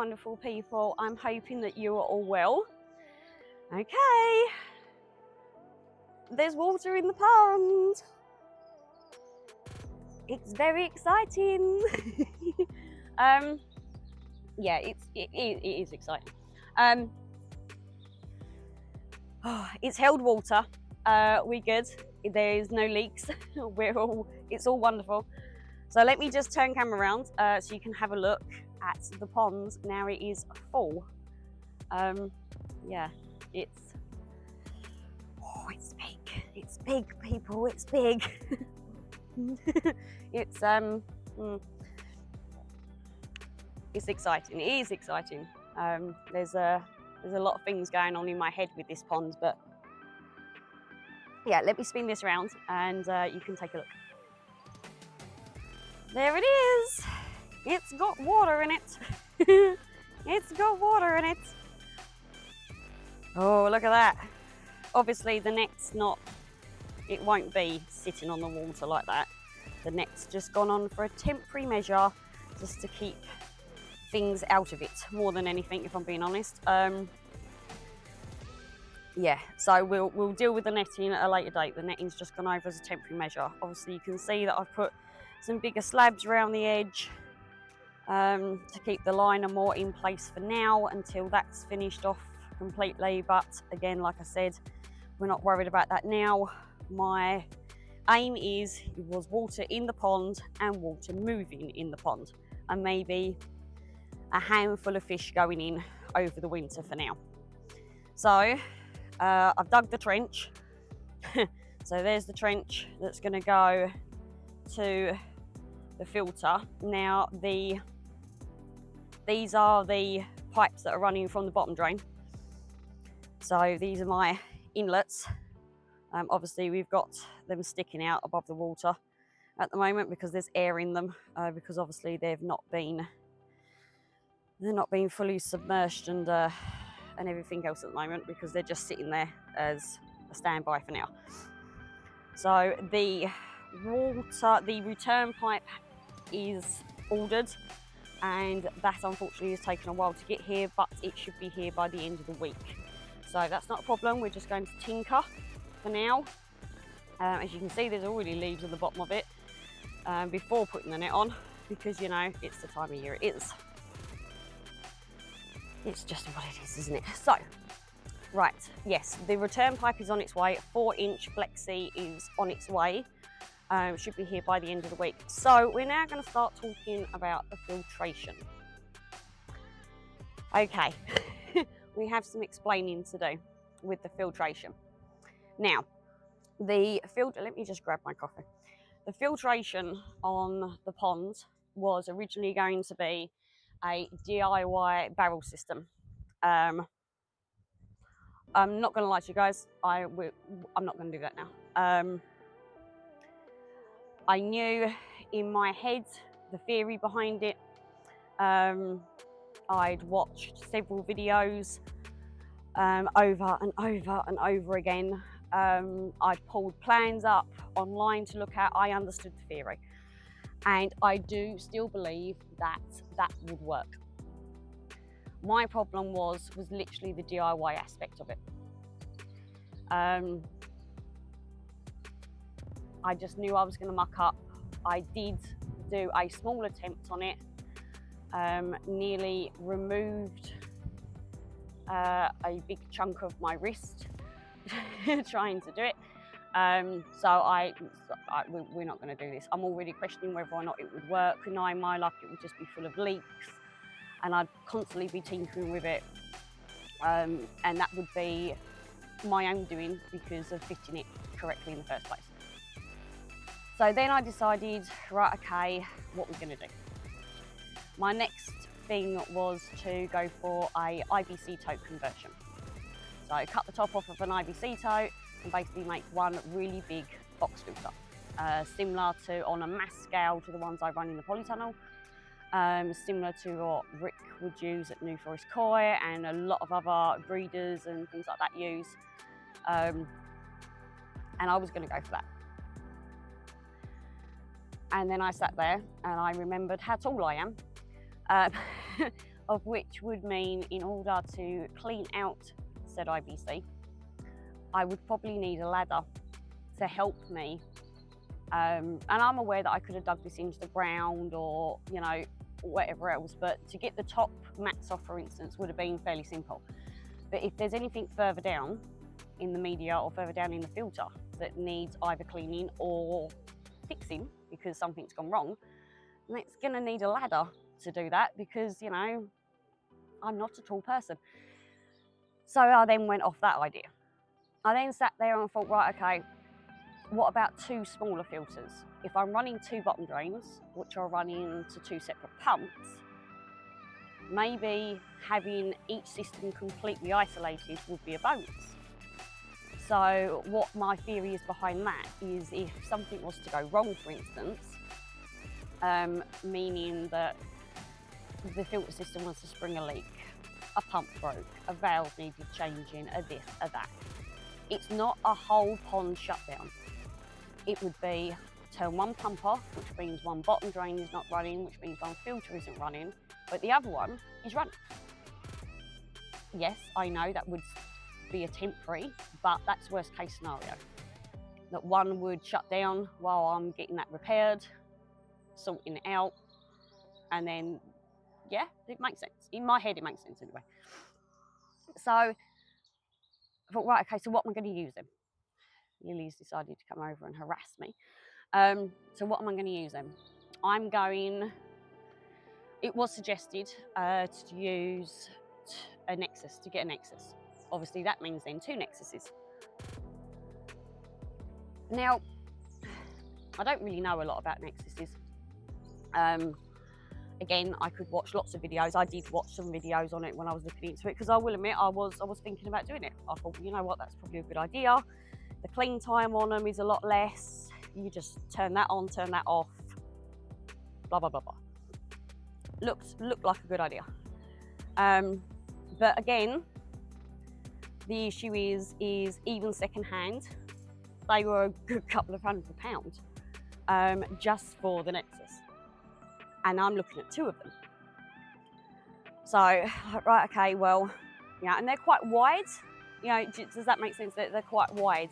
wonderful people. I'm hoping that you are all well. Okay, there's water in the pond. It's very exciting. Yeah, it is exciting. It's held water. We're good. There's no leaks. It's all wonderful. So let me just turn camera around so you can have a look at the pond. Now it is full. Yeah, it's big. It's big, people. It's big. It's exciting. It is exciting. There's a lot of things going on in my head with this pond, but yeah, let me spin this around and you can take a look. There it is. It's got water in it. It's got water in it. Oh, look at that. Obviously the net's it won't be sitting on the water like that. The net's just gone on for a temporary measure just to keep things out of it more than anything, if I'm being honest. Yeah, so we'll deal with the netting at a later date. The netting's just gone over as a temporary measure. Obviously you can see that I've put some bigger slabs around the edge to keep the liner more in place for now until that's finished off completely. But again, like I said, we're not worried about that now. My aim was water in the pond and water moving in the pond, and maybe a handful of fish going in over the winter for now. So I've dug the trench. So there's the trench that's going to go to the filter. Now these are the pipes that are running from the bottom drain. So these are my inlets. Obviously we've got them sticking out above the water at the moment because there's air in them, because obviously they're not being fully submerged and everything else at the moment, because they're just sitting there as a standby for now. So the return pipe is ordered, and that unfortunately has taken a while to get here, but it should be here by the end of the week. So that's not a problem. We're just going to tinker for now. As you can see, there's already leaves at the bottom of it before putting the net on, because you know it's the time of year it is. It's just what it is, isn't it? So, right, yes, the return pipe is on its way. 4-inch flexi is on its way. Should be here by the end of the week. So we're now going to start talking about the filtration. Okay, we have some explaining to do with the filtration. Now, let me just grab my coffee. The filtration on the pond was originally going to be a DIY barrel system. I'm not going to lie to you guys, I'm not going to do that now. I knew in my head the theory behind it. I'd watched several videos over and over and over again. I'd pulled plans up online to look at. I understood the theory, and I do still believe that would work. My problem was literally the DIY aspect of it. I just knew I was going to muck up. I did do a small attempt on it, nearly removed a big chunk of my wrist trying to do it. So we're not going to do this. I'm already questioning whether or not it would work. Knowing my luck, it would just be full of leaks, and I'd constantly be tinkering with it, and that would be my own doing because of fitting it correctly in the first place. So then I decided, right, okay, what we're going to do. My next thing was to go for a IBC tote conversion. So cut the top off of an IBC tote and basically make one really big box filter, similar to, on a mass scale, to the ones I run in the polytunnel, similar to what Rick would use at New Forest Koi and a lot of other breeders and things like that use. And I was going to go for that. And then I sat there and I remembered how tall I am. of which would mean in order to clean out said IBC, I would probably need a ladder to help me. And I'm aware that I could have dug this into the ground or, you know, whatever else, but to get the top mats off, for instance, would have been fairly simple. But if there's anything further down in the media or further down in the filter that needs either cleaning or fixing because something's gone wrong, then it's going to need a ladder to do that because, you know, I'm not a tall person. So I then went off that idea. I then sat there and thought, right, okay, what about two smaller filters? If I'm running two bottom drains, which are running to two separate pumps, maybe having each system completely isolated would be a bonus. So what my theory is behind that is if something was to go wrong, for instance, meaning that the filter system was to spring a leak, a pump broke, a valve needed changing, a this, a that. It's not a whole pond shutdown. It would be turn one pump off, which means one bottom drain is not running, which means one filter isn't running, but the other one is running. Yes, I know that would be a temporary, but that's worst case scenario. That one would shut down while I'm getting that repaired, sorting it out, and then, yeah, it makes sense. In my head, it makes sense anyway. So I thought, right, okay, so what am I going to use them? Lily's decided to come over and harass me. So what am I going to use them? It was suggested to use a Nexus, to get a Nexus. Obviously that means then two Nexuses. Now, I don't really know a lot about Nexuses. Again, I could watch lots of videos. I did watch some videos on it when I was looking into it, because I will admit I was thinking about doing it. I thought, you know what, that's probably a good idea. The clean time on them is a lot less. You just turn that on, turn that off, blah, blah, blah, blah. Looked like a good idea. But again, the issue is even secondhand, they were a good couple of £100 just for the Nexus. And I'm looking at two of them. So, right, okay, well, yeah, and they're quite wide. You know, does that make sense? They're quite wide.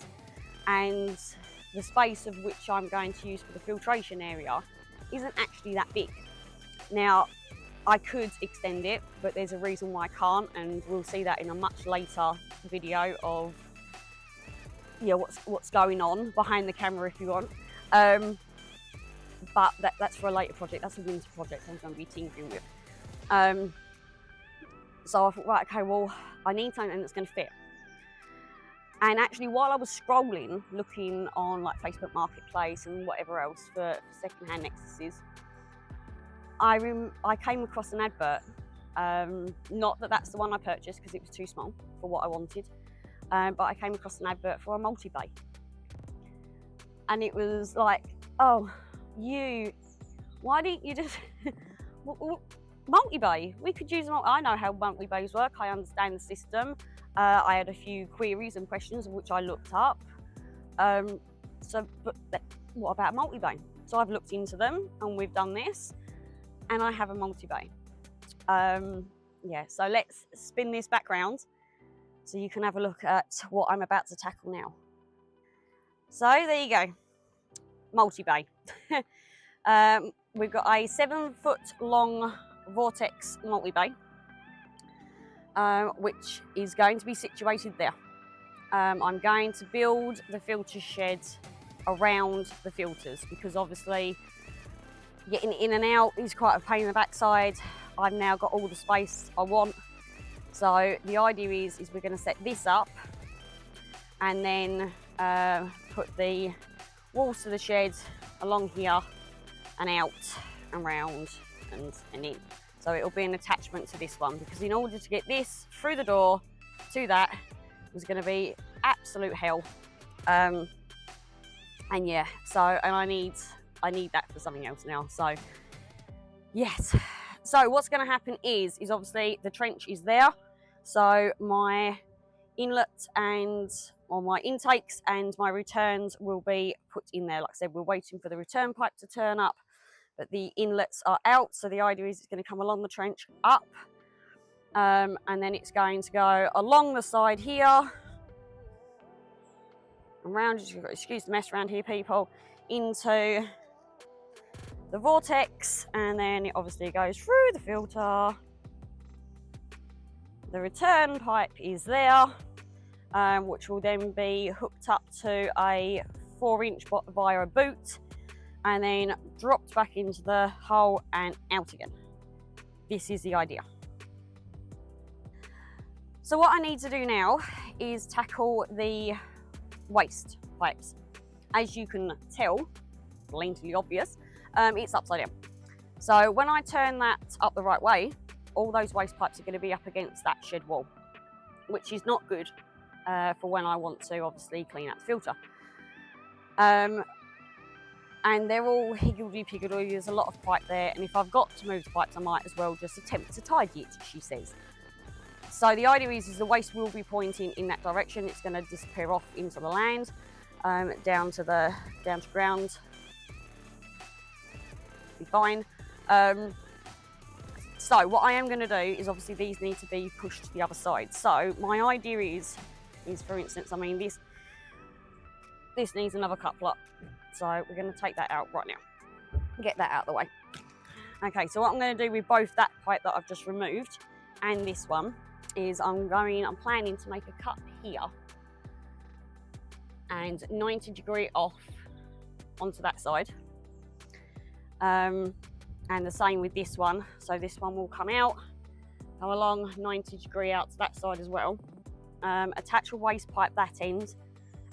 And the space of which I'm going to use for the filtration area isn't actually that big. Now, I could extend it, but there's a reason why I can't, and we'll see that in a much later video of, yeah, what's going on behind the camera if you want. But that's for a later project. That's a winter project I'm going to be tinkering with. So I thought, right, okay, well, I need something that's going to fit. And actually, while I was scrolling, looking on like Facebook Marketplace and whatever else for secondhand Nexuses, I came across an advert. Not that that's the one I purchased because it was too small for what I wanted, but I came across an advert for a multi-bay. And it was like, oh, why didn't you just multi-bay? We could use I know how multi-bays work. I understand the system. I had a few queries and questions which I looked up. But what about multi-bay? So I've looked into them and we've done this, and I have a multi-bay. Yeah, so let's spin this back round so you can have a look at what I'm about to tackle now. So there you go, multi-bay. We've got a 7-foot long Vortex multi-bay, which is going to be situated there. I'm going to build the filter shed around the filters because obviously getting in and out is quite a pain in the backside. I've now got all the space I want. So the idea is we're going to set this up and then put the walls to the shed along here and out and round and in. So it'll be an attachment to this one, because in order to get this through the door to that was going to be absolute hell. And yeah, so, and I need that for something else now. So yes, so what's going to happen is obviously the trench is there. So my inlet or my intakes and my returns will be put in there. Like I said, we're waiting for the return pipe to turn up, but the inlets are out. So the idea is it's going to come along the trench up and then it's going to go along the side here, around, excuse the mess around here people, into the vortex, and then it obviously goes through the filter. The return pipe is there, which will then be hooked up to a 4-inch via a boot, and then dropped back into the hole and out again. This is the idea. So what I need to do now is tackle the waste pipes. As you can tell, blatantly obvious, it's upside down. So when I turn that up the right way, all those waste pipes are going to be up against that shed wall, which is not good for when I want to obviously clean out the filter. And they're all higgledy-piggledy, there's a lot of pipe there, and if I've got to move the pipes, I might as well just attempt to tidy it, she says. So the idea is the waste will be pointing in that direction. It's going to disappear off into the land, down to ground. Be fine. So what I am going to do is obviously these need to be pushed to the other side. So my idea is for instance, I mean this needs another coupler. So we're going to take that out right now. Get that out of the way. Okay, so what I'm going to do with both that pipe that I've just removed and this one is I'm planning to make a cut here and 90° off onto that side. And the same with this one. So this one will come out, go along 90° out to that side as well. Attach a waste pipe that end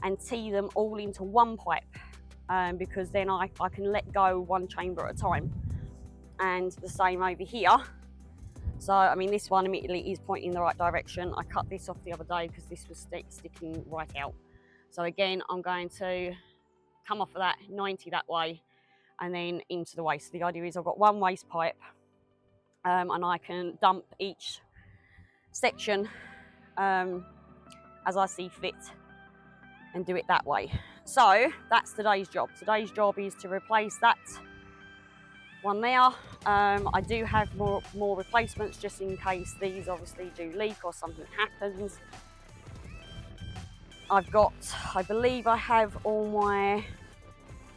and tee them all into one pipe, because then I can let go one chamber at a time. And the same over here. So I mean this one immediately is pointing in the right direction. I cut this off the other day because this was sticking right out. So again, I'm going to come off of that 90 that way and then into the waste. The idea is I've got one waste pipe, and I can dump each section as I see fit and do it that way. So that's today's job. Today's job is to replace that one there. I do have more replacements just in case these obviously do leak or something happens. I believe I have all my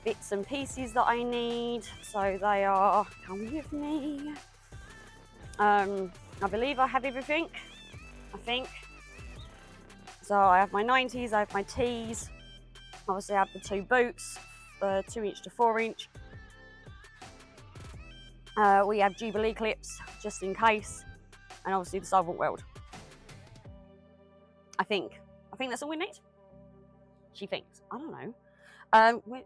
bits and pieces that I need, so they are, come with me. I believe I have everything, I think. So I have my 90s, I have my T's, obviously I have the 2 boots, the 2-inch to 4-inch. We have Jubilee clips, just in case, and obviously the solvent weld. I think that's all we need. She thinks, I don't know.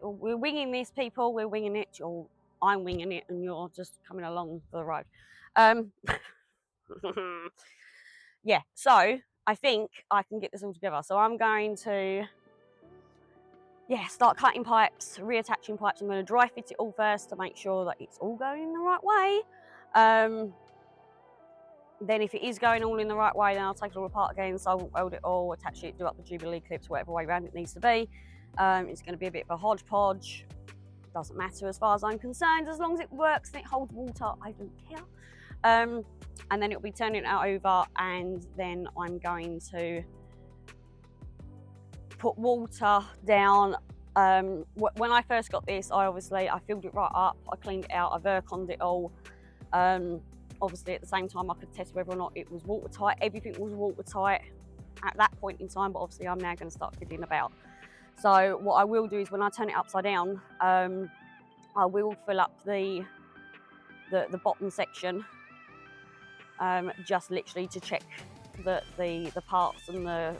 We're winging this, people, we're winging it, or I'm winging it, and you're just coming along for the ride. Yeah, so I think I can get this all together. So I'm going to, start cutting pipes, reattaching pipes. I'm going to dry fit it all first to make sure that it's all going the right way. Then if it is going all in the right way, then I'll take it all apart again, so I'll weld it all, attach it, do up the Jubilee clips, whatever way around it needs to be. It's going to be a bit of a hodgepodge. Doesn't matter as far as I'm concerned, as long as it works and it holds water, I don't care. And then it'll be turning it out over, and then I'm going to put water down. When I first got this, I filled it right up, I cleaned it out, I Verconned it all. Obviously at the same time I could test whether or not it was watertight. Everything was watertight at that point in time, but obviously I'm now going to start fiddling about. So what I will do is when I turn it upside down, I will fill up the bottom section, just literally to check that the parts and the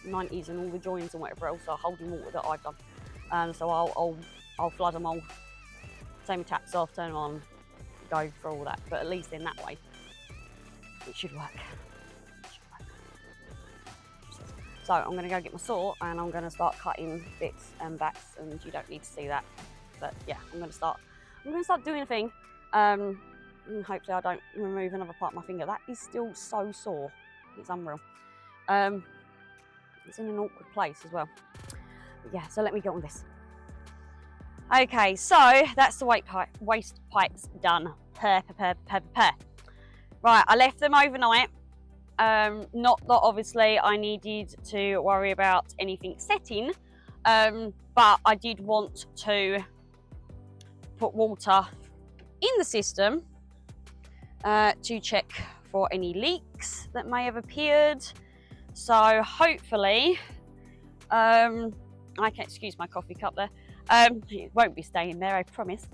90s and all the joints and whatever else are holding water that I've done. So I'll flood them all, turn my taps off, turn them on, go for all that. But at least in that way, it should work. So I'm going to go get my saw and I'm going to start cutting bits and bats, and you don't need to see that. But yeah, I'm going to start doing a thing. And hopefully I don't remove another part of my finger. That is still so sore. It's unreal. It's in an awkward place as well. But yeah, so let me get on this. Okay, so that's the waste pipes done. Right, I left them overnight. Not that obviously I needed to worry about anything setting, but I did want to put water in the system to check for any leaks that may have appeared. So hopefully, I can excuse my coffee cup there. It won't be staying there, I promise.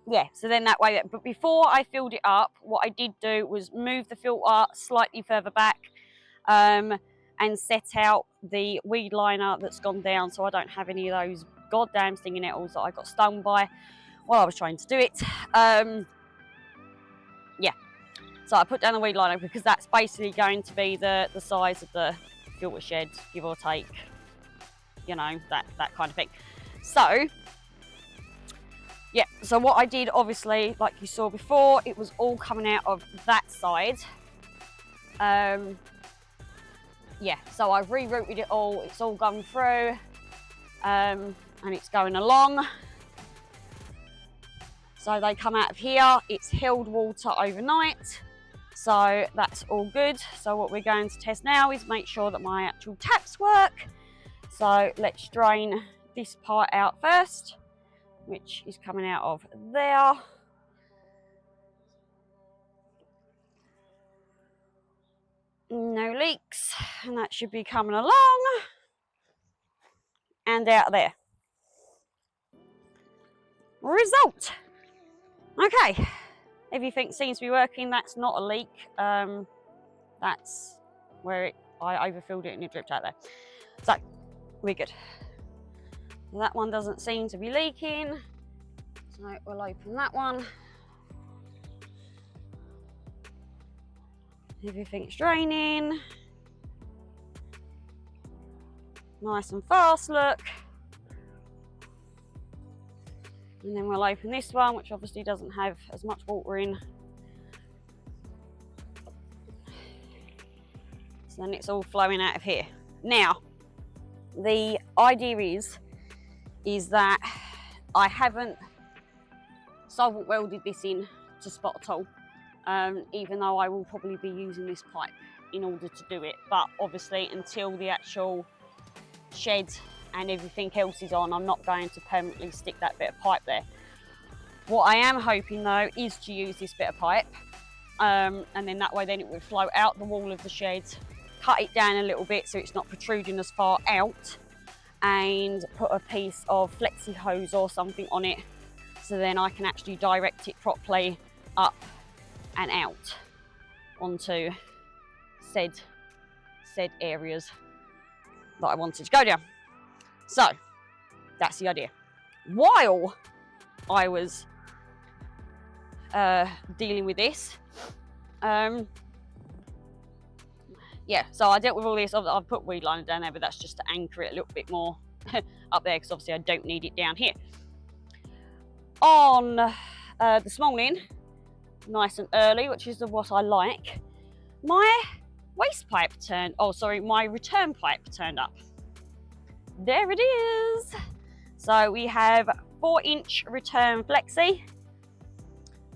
Yeah, so then that way, but before I filled it up, what I did do was move the filter slightly further back and set out the weed liner that's gone down, so I don't have any of those goddamn stinging nettles that I got stung by while I was trying to do it. Yeah, so I put down the weed liner because that's basically going to be the size of the filter shed, give or take, you know, that kind of thing. So yeah, so what I did, obviously, like you saw before, it was all coming out of that side. Yeah, so I've rerouted it all, it's all gone through, and it's going along. So they come out of here, it's held water overnight, so that's all good. So what we're going to test now is make sure that my actual taps work. So let's drain this part out first, which is coming out of there. No leaks, and that should be coming along and out there. Result. Okay, everything seems to be working. That's not a leak. That's where I overfilled it and it dripped out there. So we're good. That one doesn't seem to be leaking, so we'll open that one. Everything's draining. Nice and fast, look. And then we'll open this one, which obviously doesn't have as much water in. So then it's all flowing out of here. Now, the idea is that I haven't solvent welded this in to spot at all, even though I will probably be using this pipe in order to do it. But obviously, until the actual shed and everything else is on, I'm not going to permanently stick that bit of pipe there. What I am hoping though is to use this bit of pipe, and then that way then it would flow out the wall of the shed, cut it down a little bit so it's not protruding as far out, and put a piece of flexi hose or something on it, so then I can actually direct it properly up and out onto said areas that I wanted to go down. So that's the idea. While I was dealing with this, yeah, so I dealt with all this. I've put weed liner down there, but that's just to anchor it a little bit more up there, because obviously I don't need it down here. On this morning, nice and early, which is what I like, my waste pipe turned, oh sorry, my return pipe turned up. There it is. So we have 4-inch return flexi.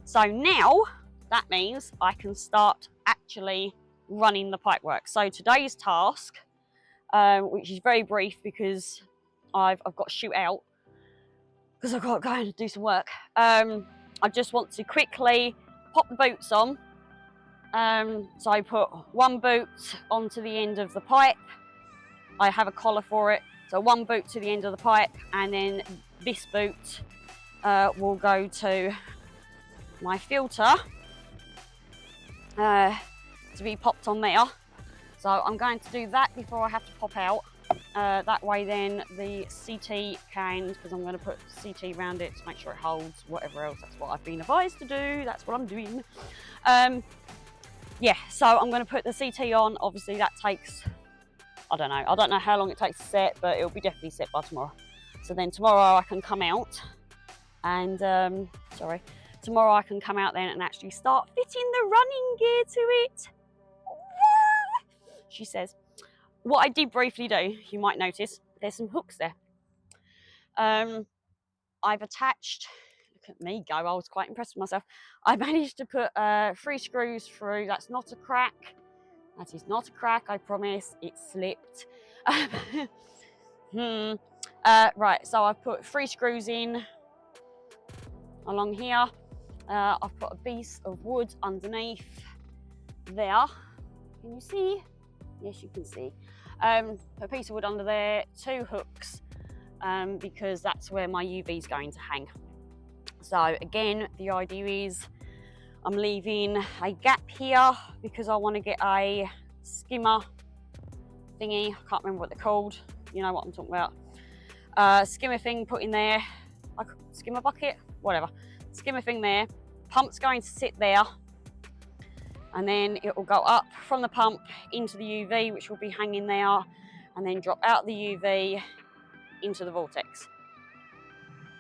So now that means I can start actually running the pipe work. So today's task, which is very brief because I've got to shoot out because I've got to go and do some work. I just want to quickly pop the boots on. So I put one boot onto the end of the pipe. I have a collar for it. So one boot to the end of the pipe, and then this boot will go to my filter to be popped on there. So I'm going to do that before I have to pop out. That way then the CT can, because I'm going to put CT around it to make sure it holds whatever else. That's what I've been advised to do. That's what I'm doing. Yeah, so I'm going to put the CT on. Obviously that takes, I don't know how long it takes to set, but it'll be definitely set by tomorrow. So then tomorrow I can come out and, tomorrow I can come out then and actually start fitting the running gear to it. She says. What I did briefly do, you might notice, there's some hooks there. I've attached, at me go. I was quite impressed with myself. I managed to put 3 screws through. That's not a crack. That is not a crack, I promise. It slipped. Right, so I've put 3 screws in along here. I've put a piece of wood underneath there. Can you see? Yes, you can see. A piece of wood under there, 2 hooks, because that's where my UV is going to hang. So again, the idea is I'm leaving a gap here because I want to get a skimmer thingy. I can't remember what they're called. You know what I'm talking about. Skimmer thing put in there. Skimmer bucket, whatever. Skimmer thing there. Pump's going to sit there, and then it will go up from the pump into the UV, which will be hanging there, and then drop out the UV into the vortex.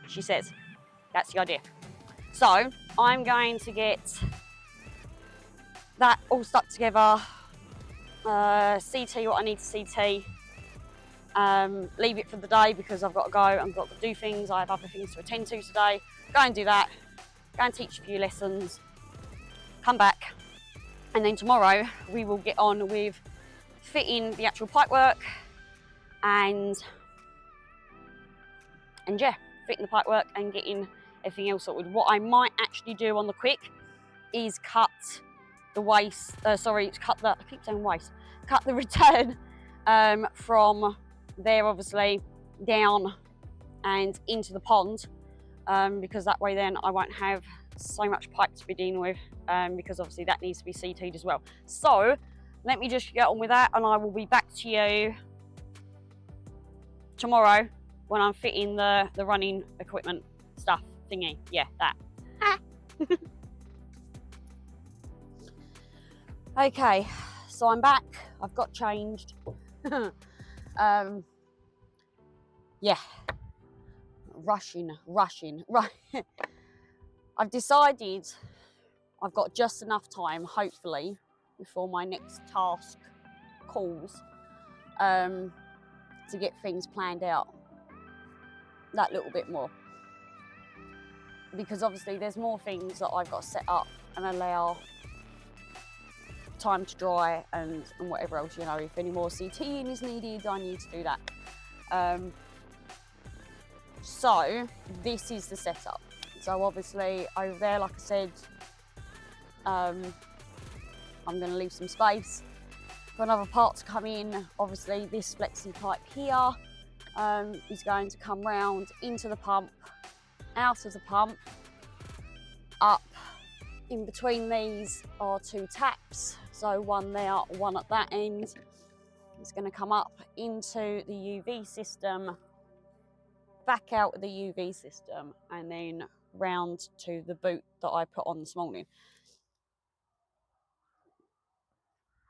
She says that's the idea. So I'm going to get that all stuck together, CT what I need to CT, leave it for the day because I've got to go, I've got to do things, I have other things to attend to today. Go and do that, go and teach a few lessons, come back, and then tomorrow we will get on with fitting the actual pipework and yeah, fitting the pipework and getting everything else sorted. What I might actually do on the quick is cut the waste, cut the return from there obviously down and into the pond, because that way then I won't have so much pipe to be dealing with, because obviously that needs to be CT'd as well. So let me just get on with that, and I will be back to you tomorrow when I'm fitting the running equipment stuff thingy. Yeah, that. Okay, so I'm back. I've got changed. Yeah, rushing. Right. I've decided I've got just enough time, hopefully, before my next task calls, to get things planned out that little bit more. Because obviously there's more things that I've got to set up and allow time to dry and whatever else, you know. If any more CTing is needed, I need to do that. So this is the setup. So obviously over there, like I said, I'm going to leave some space for another part to come in. Obviously this flexi pipe here is going to come round into the pump, out of the pump, up. In between these are 2 taps, so one there, one at that end. It's going to come up into the UV system, back out of the UV system, and then round to the boot that I put on this morning.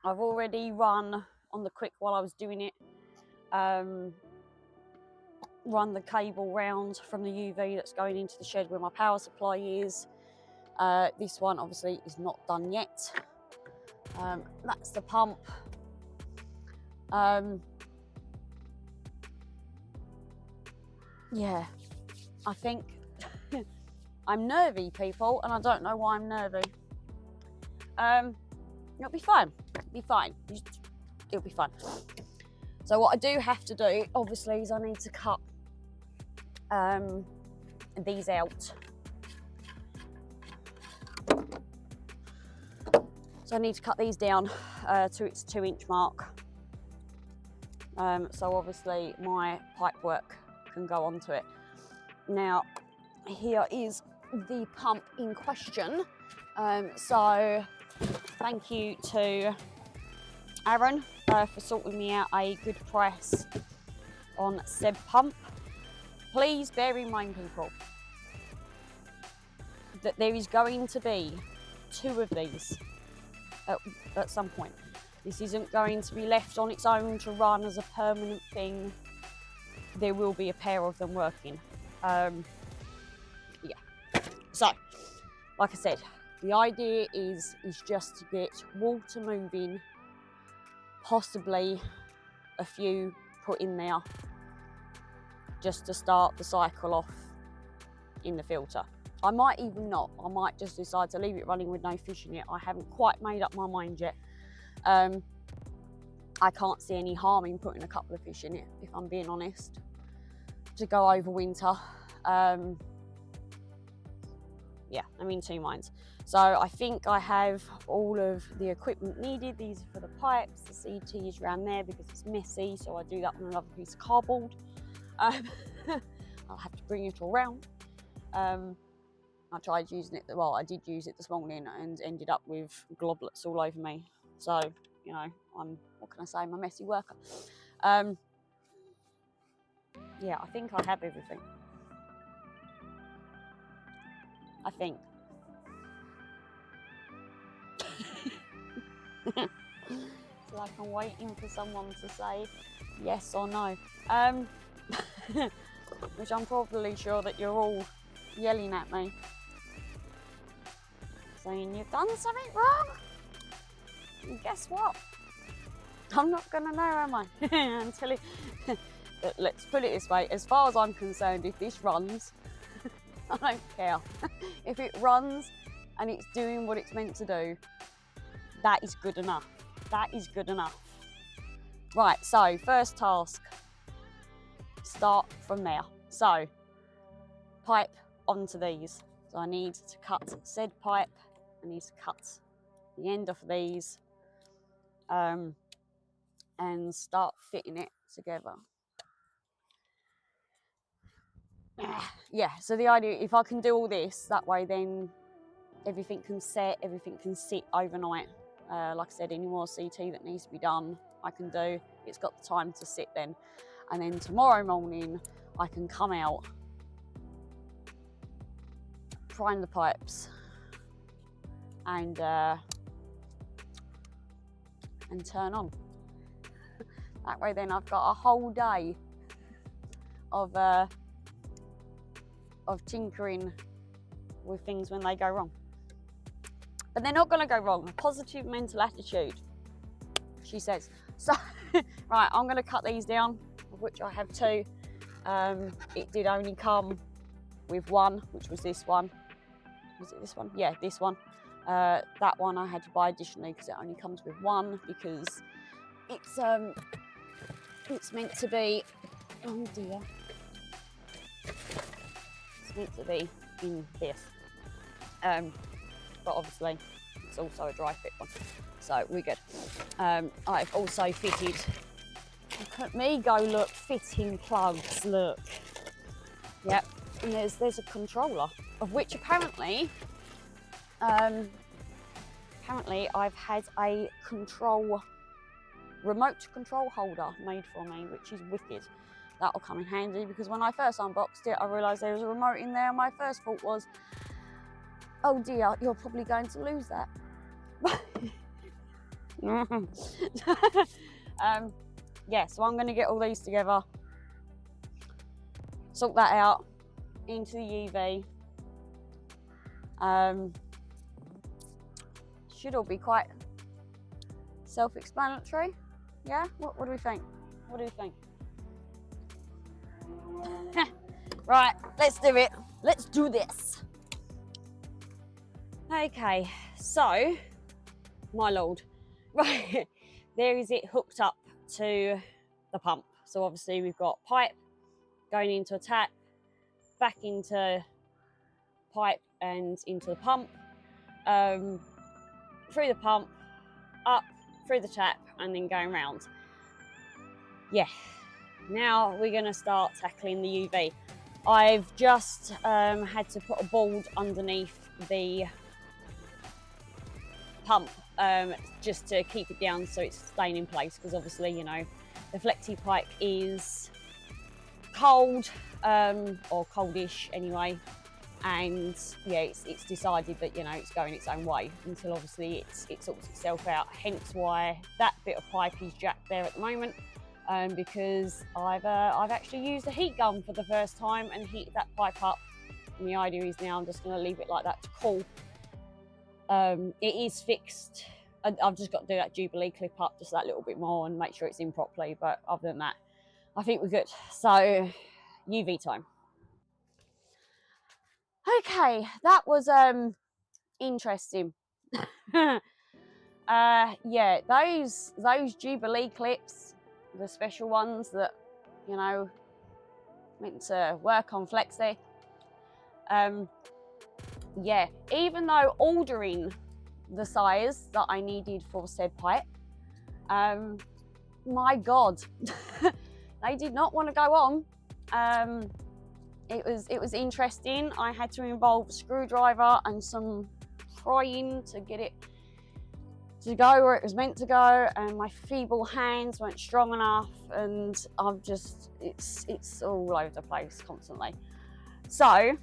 I've already run on the quick while I was doing it, run the cable round from the UV that's going into the shed where my power supply is. This one obviously is not done yet. That's the pump. Yeah, I think I'm nervy, people, and I don't know why I'm nervy. It'll be fine. It'll be fine. It'll be fine. So what I do have to do, obviously, is I need to cut these out. So I need to cut these down to its 2-inch mark. So obviously my pipe work can go onto it. Now, here is the pump in question. So thank you to Aaron for sorting me out a good price on said pump. Please bear in mind, people, that there is going to be 2 of these at some point. This isn't going to be left on its own to run as a permanent thing. There will be a pair of them working. Yeah. So, like I said, the idea is just to get water moving, possibly a few put in there, just to start the cycle off in the filter. I might even not. I might just decide to leave it running with no fish in it. I haven't quite made up my mind yet. I can't see any harm in putting a couple of fish in it, if I'm being honest, to go over winter. Yeah, I'm in two minds. So I think I have all of the equipment needed. These are for the pipes. The CT is around there because it's messy, so I do that on another piece of cardboard. I'll have to bring it all around. I tried using it, well, I did use it this morning and ended up with globlets all over me. So, you know, what can I say, I'm a messy worker. Yeah, I think I have everything. I think. It's like I'm waiting for someone to say yes or no. Which I'm probably sure that you're all yelling at me, saying you've done something wrong. And guess what? I'm not gonna know, am I? Until it. But let's put it this way: as far as I'm concerned, if this runs, I don't care. If it runs and it's doing what it's meant to do, that is good enough. That is good enough. Right, so first task, start from there. So, pipe onto these. So I need to cut said pipe, I need to cut the end of these and start fitting it together. Yeah, so the idea, if I can do all this, that way then everything can set, everything can sit overnight. Like I said, any more CT that needs to be done, I can do. It's got the time to sit then. And then tomorrow morning, I can come out, prime the pipes, and turn on. That way then I've got a whole day of tinkering with things when they go wrong. But they're not going to go wrong. A positive mental attitude, she says. So, right, I'm going to cut these down, of which I have two. It did only come with one, which was this one. Was it this one? Yeah, this one. That one I had to buy additionally because it only comes with one, because it's meant to be, oh dear, it's meant to be in this. But obviously it's also a dry fit one, so we're good. I've also fitted, look at me go, look, fitting plugs, look. Yep, and there's a controller, of which apparently I've had a remote control holder made for me, which is wicked. That'll come in handy, because when I first unboxed it, I realised there was a remote in there. My first thought was, oh dear, you're probably going to lose that. Yeah, so I'm going to get all these together, sort that out into the UV. Should all be quite self-explanatory. Yeah, what do we think? What do we think? Right, let's do it. Let's do this. Okay, so, my lord, right, there is it hooked up to the pump. So obviously we've got pipe going into a tap, back into pipe and into the pump, through the pump, up, through the tap, and then going round. Yeah, now we're gonna start tackling the UV. I've just had to put a board underneath the pump just to keep it down so it's staying in place, because obviously, you know, the flexi pipe is cold, or coldish anyway, and yeah, it's decided that, you know, it's going its own way until obviously it sorts itself out. Hence why that bit of pipe is jacked there at the moment, because I've actually used a heat gun for the first time and heated that pipe up, and the idea is now I'm just going to leave it like that to cool. It is fixed. I've just got to do that Jubilee clip up just that little bit more and make sure it's in properly, but other than that, I think we're good. So, UV time. Okay, that was interesting. Yeah, those Jubilee clips, the special ones that, you know, meant to work on Flexi. Yeah, even though ordering the size that I needed for said pipe, my God, they did not want to go on. It was interesting. I had to involve a screwdriver and some prying to get it to go where it was meant to go, and my feeble hands weren't strong enough, and I'm just, it's all over the place constantly. So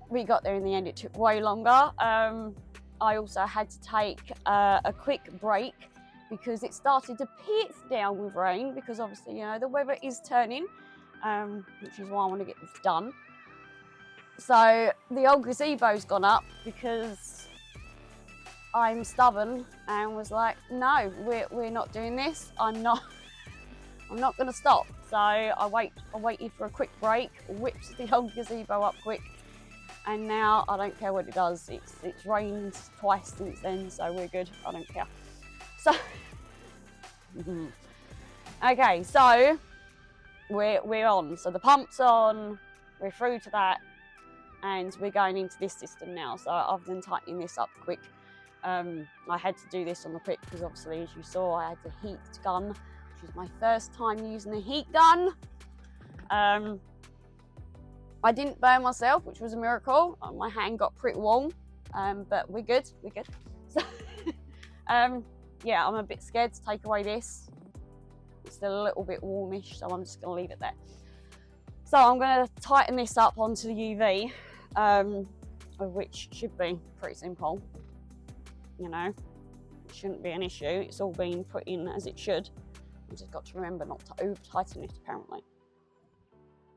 we got there in the end. It took way longer. I also had to take a quick break because it started to piss down with rain, because obviously, you know, the weather is turning, which is why I want to get this done. So the old gazebo's gone up because I'm stubborn and was like, no, we're not doing this. I'm not going to stop. So I waited for a quick break, whipped the old gazebo up quick, and now I don't care what it does. It's rained twice since then, so we're good. I don't care. So okay, so we're on. So the pump's on. We're through to that, and we're going into this system now. So other than tightening this up quick, I had to do this on the quick because obviously, as you saw, I had the heat gun, which is my first time using a heat gun. I didn't burn myself, which was a miracle. My hand got pretty warm, but we're good. So, yeah, I'm a bit scared to take away this. It's still a little bit warmish, so I'm just going to leave it there. So I'm going to tighten this up onto the UV, which should be pretty simple. You know, it shouldn't be an issue. It's all been put in as it should. I've just got to remember not to over tighten it, apparently.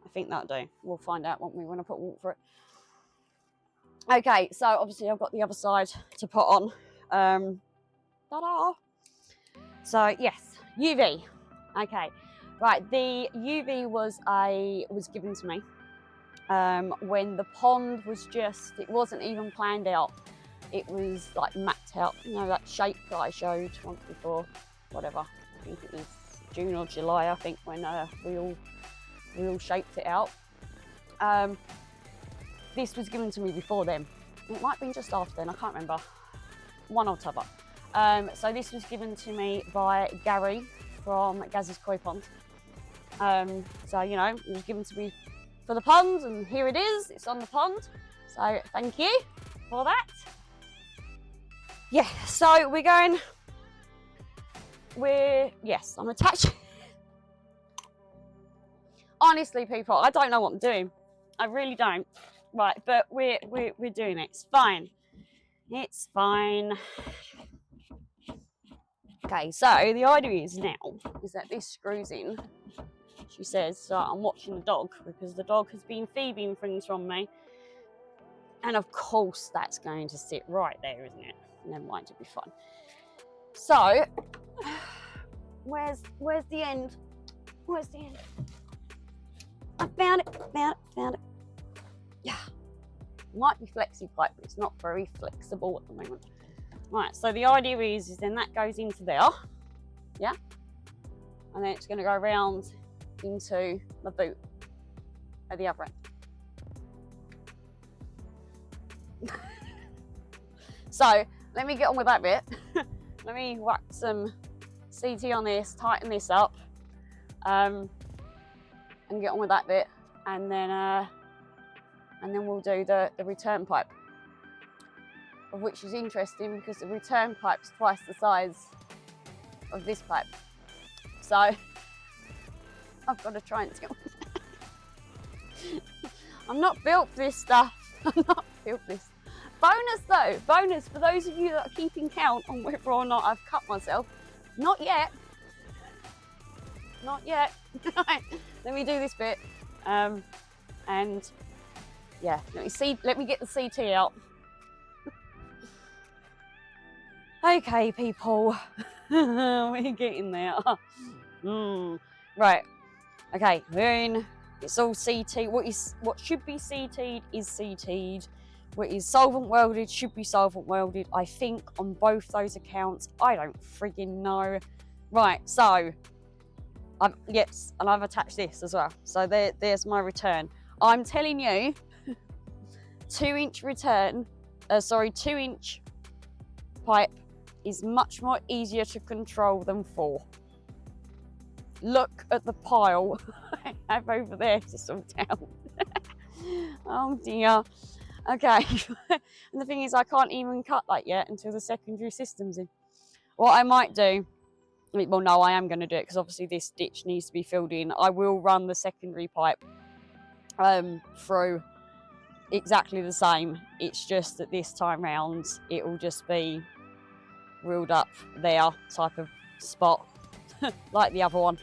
I think that'll do. We'll find out, won't we, when I put water for it. Okay, so obviously I've got the other side to put on. Ta-da! So yes, UV. Okay, right. The UV was given to me when the pond was just, it wasn't even planned out. It was like mapped out. You know, that shape that I showed once before. Whatever. I think it was June or July. I think when we all shaped it out. This was given to me before then. It might have been just after then, I can't remember. One or t'other. So this was given to me by Gary from Gaz's Koi Pond. So, you know, it was given to me for the pond, and here it is. It's on the pond. So thank you for that. Yeah, so yes, I'm attaching. Honestly, people, I don't know what I'm doing. I really don't. Right, but we're doing it. It's fine. It's fine. Okay, so the idea is now is that this screws in. She says, so I'm watching the dog because the dog has been thieving things from me. And of course that's going to sit right there, isn't it? Never mind, it'll be fine. So, where's the end? Where's the end? I found it. Yeah. Might be flexi pipe, but it's not very flexible at the moment. Right, so the idea is then that goes into there, yeah? And then it's gonna go around into the boot at the other end. So, let me get on with that bit. Let me whack some CT on this, tighten this up, and get on with that bit, and then we'll do the return pipe, of which is interesting because the return pipe's twice the size of this pipe. So I've got to try and deal with that. I'm not built for this stuff. I'm not built for this. Bonus for those of you that are keeping count on whether or not I've cut myself. Not yet. Right, let me do this bit. And yeah, let me get the CT out. Okay, people, we're getting there. Right, okay, we're in It's all CT. What should be CT'd is CT'd. What is solvent welded should be solvent welded. I think on both those accounts. I don't friggin' know. Right, so yes, and I've attached this as well. So there's my return. I'm telling you, 2-inch return. 2-inch pipe is much more easier to control than 4. Look at the pile I have over there to sort out. Oh dear. Okay. And the thing is, I can't even cut that yet until the secondary system's in. What I might do, well, no, I am going to do it because obviously this ditch needs to be filled in. I will run the secondary pipe through exactly the same. It's just that this time round, it will just be reeled up there type of spot, like the other one.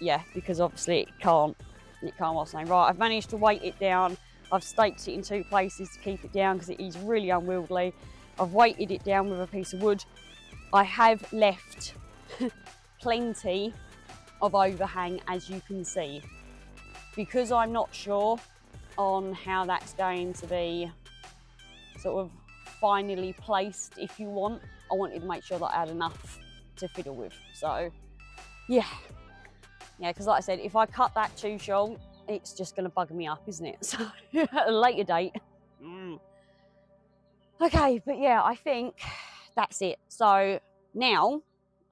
Yeah, because obviously it can't whilst I'm right. I've managed to weight it down. I've staked it in 2 places to keep it down because it is really unwieldy. I've weighted it down with a piece of wood. I have left plenty of overhang, as you can see, because I'm not sure on how that's going to be sort of finally placed. If you want, I wanted to make sure that I had enough to fiddle with. So yeah, because like I said, if I cut that too short, it's just going to bugger me up, isn't it? So at a later date. Okay, but yeah, I think that's it. So now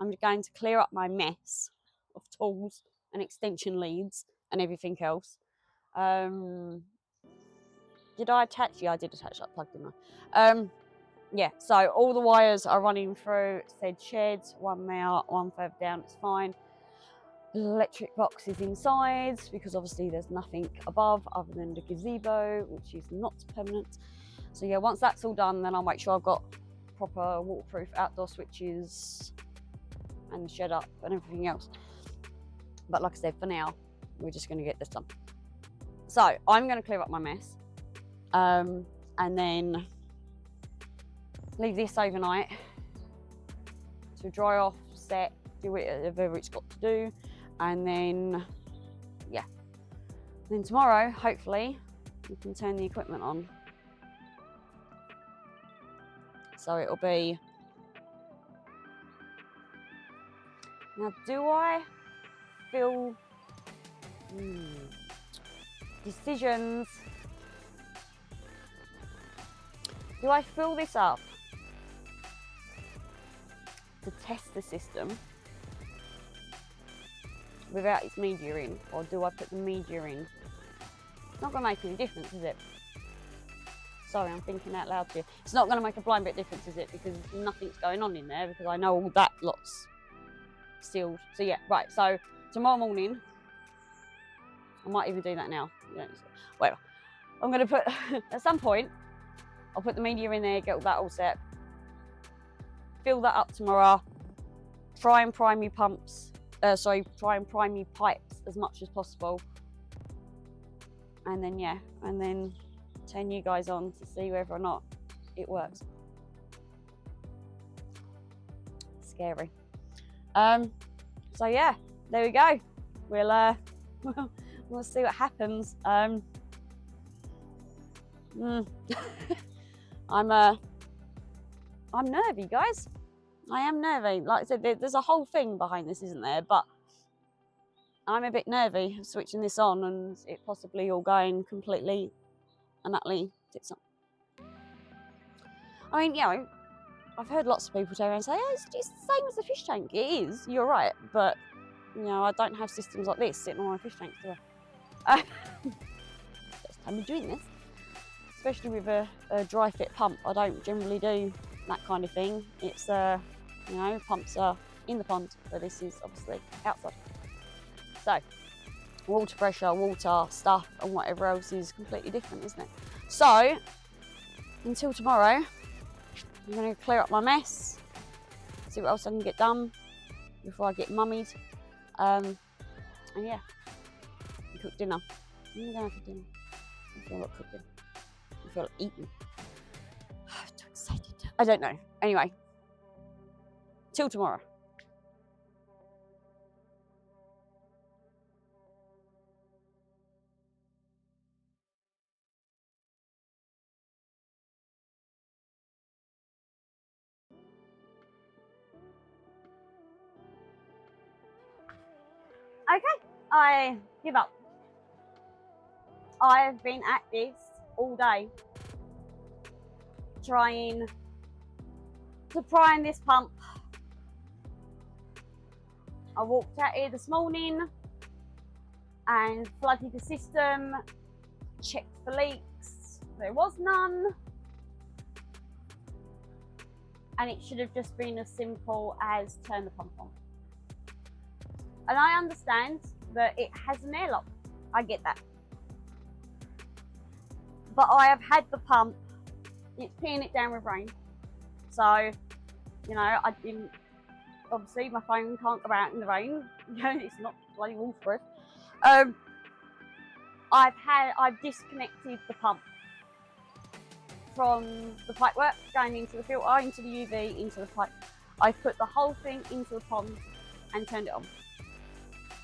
I'm going to clear up my mess of tools and extension leads and everything else. Did I attach? Yeah, I did attach that plug, didn't I? Yeah, so all the wires are running through said sheds, one there, one further down, it's fine. The electric box is inside because obviously there's nothing above other than the gazebo, which is not permanent. So yeah, once that's all done, then I'll make sure I've got proper waterproof outdoor switches and the shed up and everything else. But like I said, for now, we're just going to get this done. So I'm going to clear up my mess and then leave this overnight to dry off, set, do whatever it's got to do, and then yeah, then tomorrow hopefully we can turn the equipment on. So it'll be, now do I feel decisions, do I fill this up to test the system without its media in, or do I put the media in? It's not going to make any difference, is it? Sorry, I'm thinking out loud here. It's not going to make a blind bit difference, is it? Because nothing's going on in there, because I know all that lot's sealed. So yeah, right, so tomorrow morning, I might even do that now. Whatever. I'm going to put, at some point, I'll put the media in there, get that all set, fill that up tomorrow, try and prime your pumps, try and prime your pipes as much as possible. And then, yeah, and then turn you guys on to see whether or not it works. Scary. So yeah, there we go. We'll see what happens. I'm nervy, guys. I am nervy. Like I said, there's a whole thing behind this, isn't there? But I'm a bit nervy switching this on and it possibly all going completely and utterly tits up. I mean, you know, I've heard lots of people turn around and say, oh, it's the same as the fish tank. It is, you're right. But, you know, I don't have systems like this sitting on my fish tanks, do I? First time I'm doing this. Especially with a dry fit pump. I don't generally do that kind of thing. It's, you know, pumps are in the pond, but this is obviously outside. So, water pressure, water, stuff, and whatever else is completely different, isn't it? So, until tomorrow, I'm going to clear up my mess, see what else I can get done before I get mummied, and yeah, cook dinner. What am I going for dinner? I feel like cooking. I feel like eating. I'm too excited. I don't know. Anyway, till tomorrow. Okay, I give up. I've been at this all day, trying to prime this pump. I walked out here this morning and flooded the system, checked for leaks, there was none. And it should have just been as simple as turn the pump on. And I understand that it has an airlock, I get that. But I have had the pump, it's peeing it down with rain. So, you know, I didn't, obviously my phone can't go out in the rain, you know, it's not bloody waterproof. I've disconnected the pump from the pipework, going into the filter, into the UV, into the pipe. I've put the whole thing into the pond and turned it on.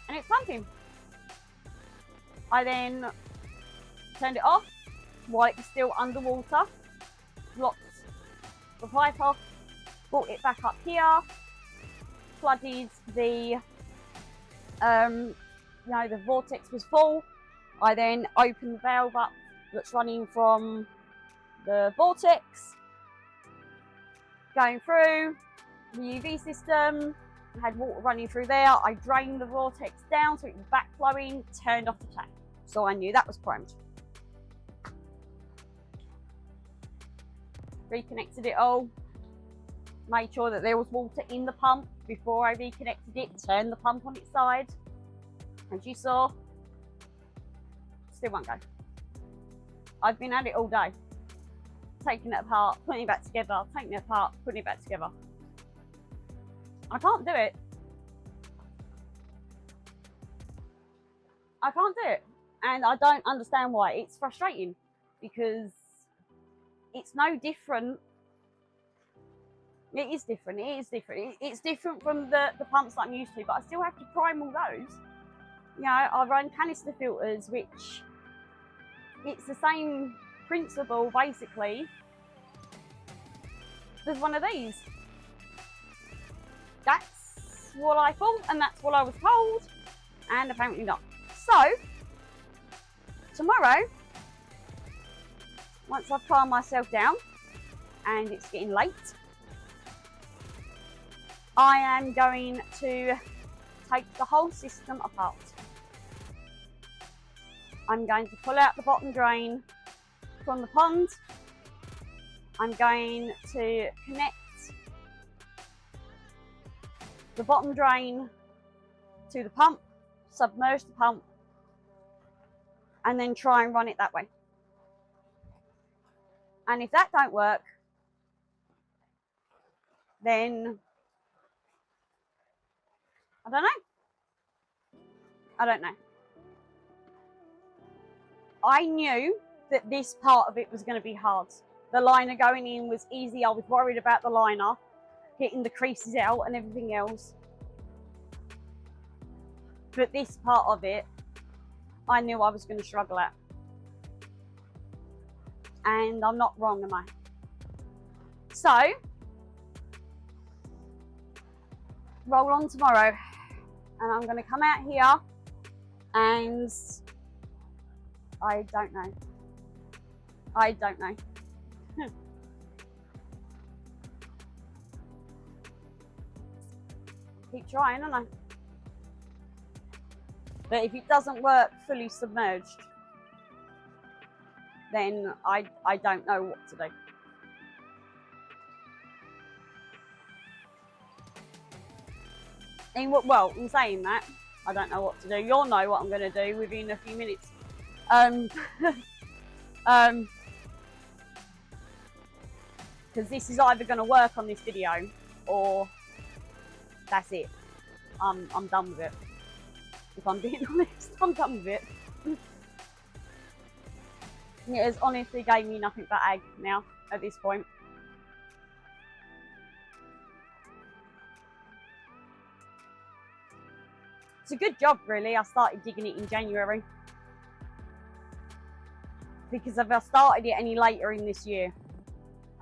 And it's pumping. I then turned it off while it was still underwater, blocked the pipe off, brought it back up here, flooded the, you know, the vortex was full. I then opened the valve up that's running from the vortex, going through the UV system, had water running through there. I drained the vortex down so it was back flowing, turned off the tap. So I knew that was primed. Reconnected it all, made sure that there was water in the pump before I reconnected it, turned the pump on its side. As you saw, still won't go. I've been at it all day, taking it apart, putting it back together, taking it apart, putting it back together. I can't do it. I can't do it. And I don't understand why. It's frustrating because it's no different. It is different. It is different. It's different from the pumps that I'm used to, but I still have to prime all those. You know, I run canister filters, which it's the same principle basically as one of these. That's what I thought, and that's what I was told, and apparently not. So tomorrow, once I've calmed myself down and it's getting late, I am going to take the whole system apart. I'm going to pull out the bottom drain from the pond. I'm going to connect the bottom drain to the pump, submerge the pump, and then try and run it that way. And if that don't work, then I don't know. I don't know. I knew that this part of it was going to be hard. The liner going in was easy. I was worried about the liner, getting the creases out and everything else. But this part of it, I knew I was going to struggle at. And I'm not wrong, am I? So, roll on tomorrow. And I'm going to come out here and I don't know. I don't know. Keep trying, don't I? But if it doesn't work fully submerged, then I don't know what to do. Well, in saying that, I don't know what to do. You'll know what I'm going to do within a few minutes. Because this is either going to work on this video or that's it. I'm done with it. If I'm being honest, I'm done with it. It has honestly gave me nothing but egg now at this point. It's a good job, really. I started digging it in January. Because if I started it any later in this year,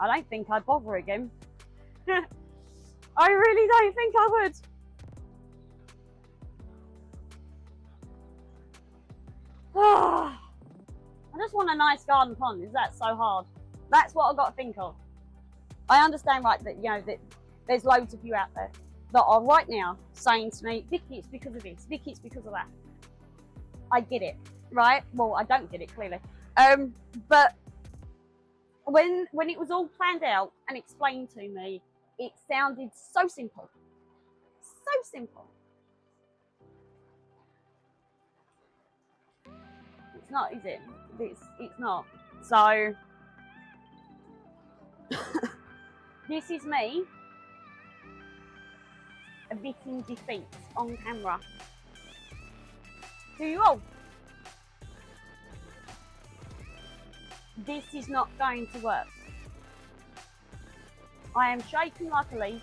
I don't think I'd bother again. I really don't think I would. I just want a nice garden pond. Is that so hard? That's what I've got to think of. I understand, right, that, you know, that there's loads of you out there that are right now saying to me, Vicky, it's because of this, Vicky, it's because of that. I get it, right? Well, I don't get it, clearly. But when it was all planned out and explained to me, it sounded so simple. So simple. It's not, is it? It's not. So this is me admitting defeat on camera to you all. This is not going to work. I am shaking like a leaf.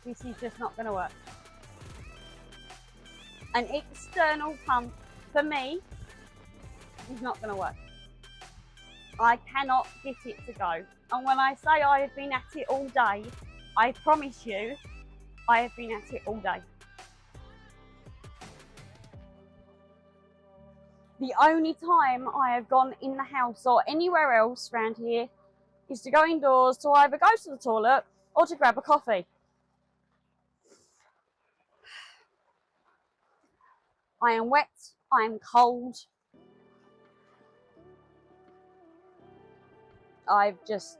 This is just not going to work. An external pump for me is not going to work. I cannot get it to go. And when I say I have been at it all day, I promise you, I have been at it all day. The only time I have gone in the house or anywhere else around here is to go indoors to either go to the toilet or to grab a coffee. I am wet, I am cold. I've just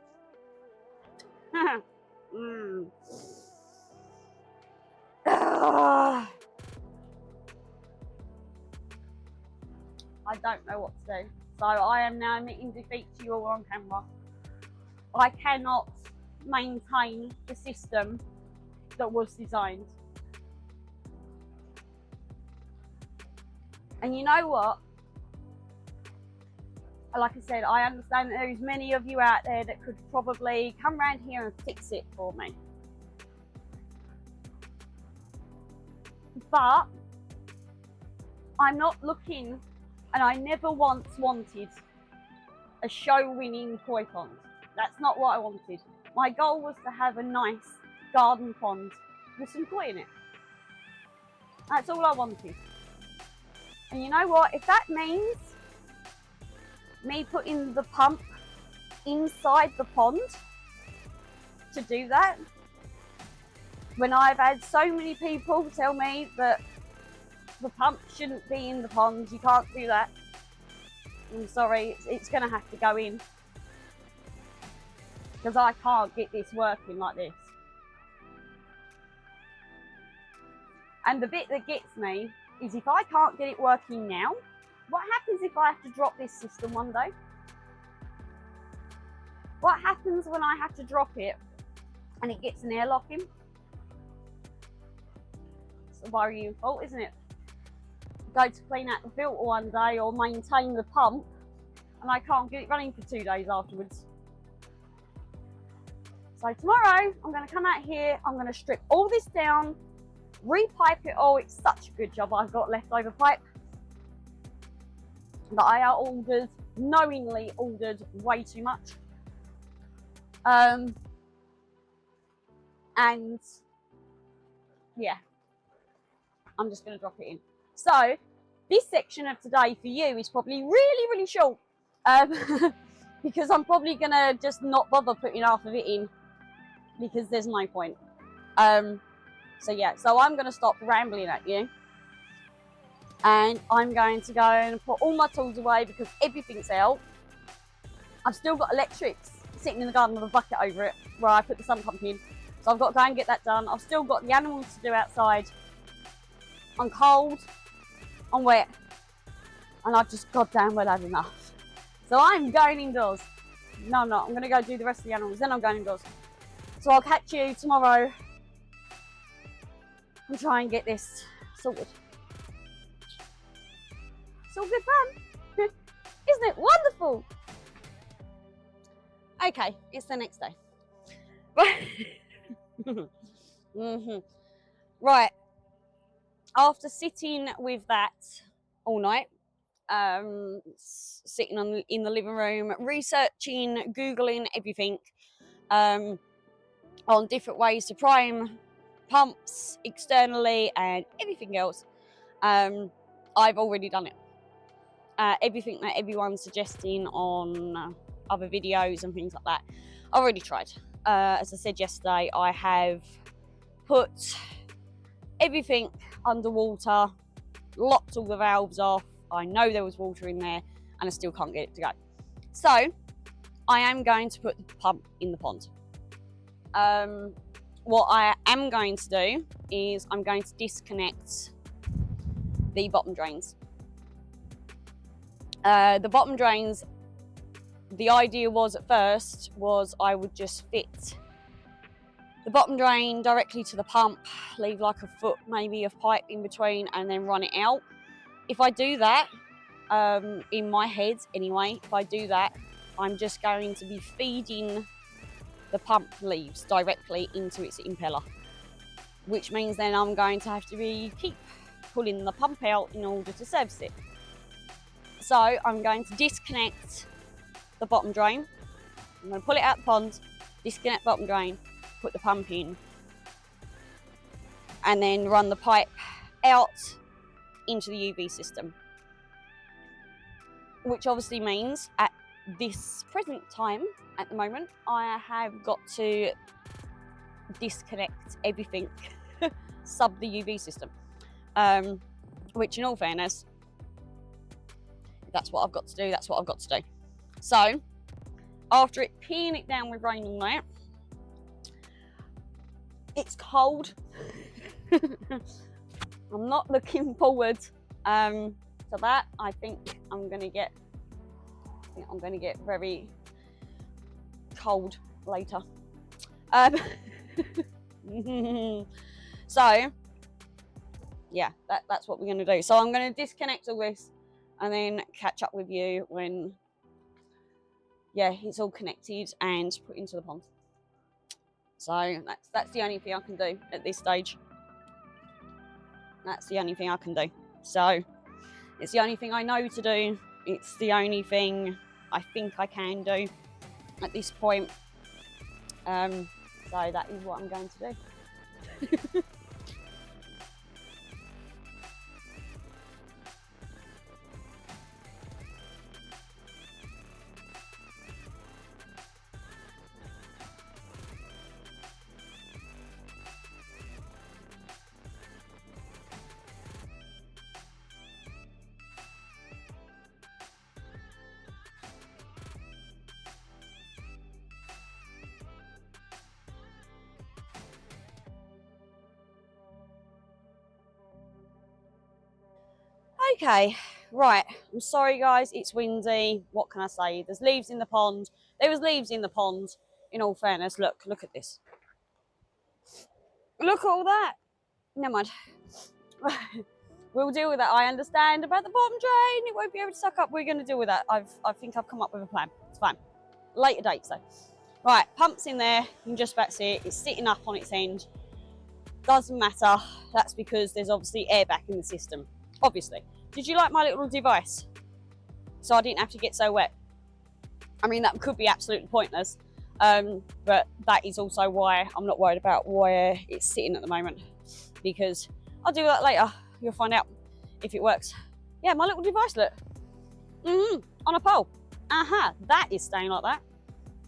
I don't know what to do. So I am now admitting defeat to you all on camera. I cannot maintain the system that was designed. And you know what? Like I said, I understand that there's many of you out there that could probably come around here and fix it for me. But I'm not looking, and I never once wanted a show-winning koi pond. That's not what I wanted. My goal was to have a nice garden pond with some koi in it. That's all I wanted. And you know what? If that means me putting the pump inside the pond to do that, when I've had so many people tell me that the pump shouldn't be in the pond, you can't do that, I'm sorry, it's going to have to go in, because I can't get this working like this. And the bit that gets me is if I can't get it working now, what happens if I have to drop this system one day? What happens when I have to drop it and it gets an airlock in? It's a worrying fault, isn't it? Go to clean out the filter one day or maintain the pump and I can't get it running for 2 days afterwards. So tomorrow I'm going to come out here, I'm going to strip all this down, repipe it all. It's such a good job I've got leftover pipe that I ordered, knowingly ordered way too much. And yeah, I'm just going to drop it in. So this section of today for you is probably really short, because I'm probably going to just not bother putting half of it in because there's no point. So yeah, so I'm going to stop rambling at you and I'm going to go and put all my tools away because everything's out. I've still got electrics sitting in the garden with a bucket over it where I put the sun pump in. So I've got to go and get that done. I've still got the animals to do outside. I'm cold, I'm wet, and I've just goddamn well had enough. So I'm going indoors. No, I'm not. I'm going to go do the rest of the animals, then I'm going indoors. So I'll catch you tomorrow and try and get this sorted. It's all good fun. Isn't it wonderful? Okay, it's the next day. Right, after sitting with that all night, sitting in the living room, researching, Googling everything on different ways to prime pumps externally and everything else, I've already done it. Everything that everyone's suggesting on other videos and things like that, I already tried. As I said yesterday, I have put everything underwater, locked all the valves off. I know there was water in there and I still can't get it to go. So I am going to put the pump in the pond. What I am going to do is I'm going to disconnect the bottom drains. The bottom drains, the idea was at first was I would just fit the bottom drain directly to the pump, leave like a foot maybe of pipe in between and then run it out. If I do that, in my head anyway, if I do that, I'm just going to be feeding the pump leaves directly into its impeller, which means then I'm going to have to keep pulling the pump out in order to service it. So I'm going to disconnect the bottom drain. I'm going to pull it out the pond, disconnect bottom drain, put the pump in, and then run the pipe out into the UV system. Which obviously means at this present time, at the moment, I have got to disconnect everything sub the UV system. Which in all fairness, that's what I've got to do, that's what I've got to do. So, after it peeing it down with rain all night, it's cold. I'm not looking forward to that. I think I'm gonna get very cold later. So yeah, that's what we're gonna do. So I'm gonna disconnect all this and then catch up with you when, yeah, it's all connected and put into the pond. So that's the only thing I can do at this stage. That's the only thing I can do. So it's the only thing I know to do. It's the only thing I think I can do at this point. So that is what I'm going to do. Okay, right, I'm sorry guys, it's windy. What can I say? There's leaves in the pond. There was leaves in the pond, in all fairness. Look at this. Look at all that. Never mind. We'll deal with that. I understand about the bottom drain. It won't be able to suck up. We're going to deal with that. I think I've come up with a plan. It's fine. Later date, so. Right, pump's in there. You can just about see it. It's sitting up on its end. Doesn't matter. That's because there's obviously air back in the system. Obviously. Did you like my little device? So I didn't have to get so wet. I mean, that could be absolutely pointless. But that is also why I'm not worried about where it's sitting at the moment. Because I'll do that later. You'll find out if it works. Yeah, my little device, look. On a pole. Aha, that is staying like that.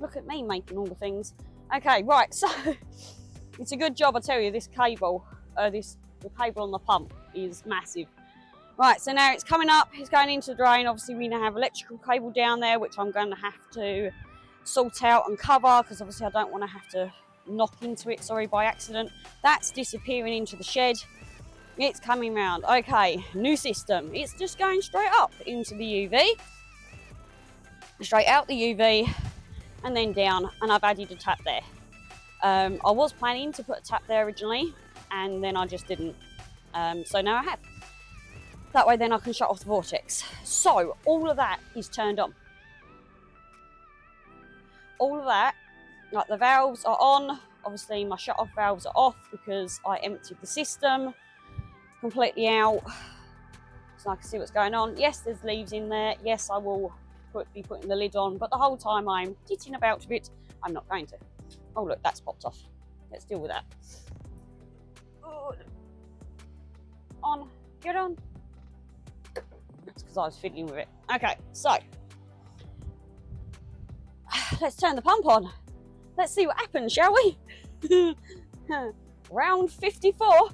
Look at me making all the things. Okay, right, so it's a good job, I tell you, this cable, the cable on the pump is massive. Right, so now it's coming up, it's going into the drain. Obviously we now have electrical cable down there, which I'm going to have to sort out and cover, because obviously I don't want to have to knock into it, sorry, by accident. That's disappearing into the shed. It's coming round. Okay, new system. It's just going straight up into the UV, straight out the UV, and then down, and I've added a tap there. I was planning to put a tap there originally, and then I just didn't. So now I have. That way then I can shut off the vortex. So all of that is turned on. All of that, like the valves are on. Obviously my shut off valves are off because I emptied the system completely out. So I can see what's going on. Yes, there's leaves in there. Yes, I will be putting the lid on, but the whole time I'm titting about a bit, I'm not going to. Oh look, that's popped off. Let's deal with that. On. Get on. That's because I was fiddling with it. Okay, so let's turn the pump on. Let's see what happens, shall we? Round 54.